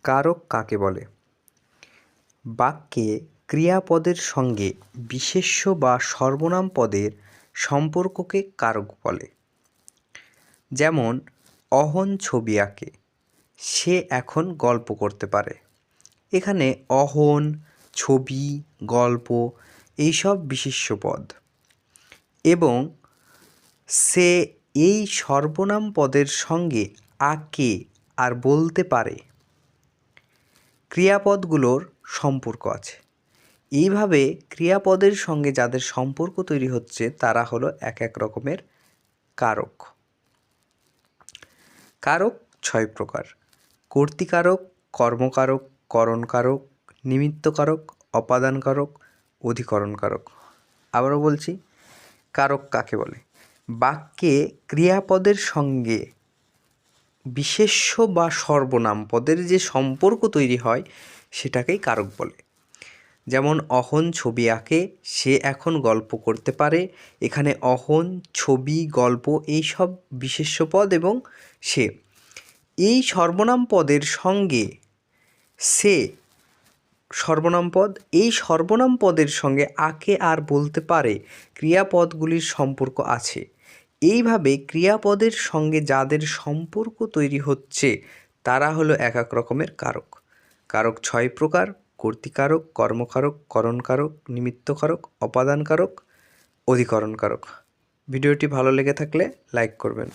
কারক কাকে বলে? বাক্যে ক্রিয়াপদের সঙ্গে বিশেষ্য বা সর্বনাম পদের সম্পর্ককে কারক বলে। যেমন অহন ছবি আঁকে, সে এখন গল্প করতে পারে। এখানে অহন, ছবি, গল্প এইসব বিশেষ্য পদ এবং সে এই সর্বনাম পদের সঙ্গে আঁকে আর বলতে পারে ক্রিয়াপদগুলোর সম্পর্ক আছে। এইভাবে ক্রিয়াপদের সঙ্গে যাদের সম্পর্ক তৈরি হচ্ছে তারা হলো এক এক রকমের কারক। কারক 6 প্রকার: কর্তৃকারক, কর্মকারক, করণকারক, নিমিত্তকারক, অপাদানকারক, অধিকরণকারক। আবারও বলছি, কারক কাকে বলে? বাক্যে ক্রিয়াপদের সঙ্গে বিশেষ্য বা সর্বনাম পদের যে সম্পর্ক তৈরি হয় সেটাকেই কারক বলে। যেমন অহন ছবি আঁকে, সে এখন গল্প করতে পারে। এখানে অহন, ছবি, গল্প এইসব বিশেষ্য পদ এবং সে এই সর্বনাম পদের সঙ্গে সে সর্বনাম পদ, এই সর্বনাম পদের সঙ্গে আঁকে আর বলতে পারে ক্রিয়াপদগুলির সম্পর্ক আছে। এইভাবে ক্রিয়াপদের সঙ্গে যাদের সম্পর্ক তৈরি হচ্ছে তারা হলো এক এক রকমের কারক। কারক 6 প্রকার: কর্তৃকারক, কর্মকারক, করণকারক, নিমিত্তকারক, অপাদানকারক, অধিকরণকারক। ভিডিওটি ভালো লেগে থাকলে লাইক করবেন।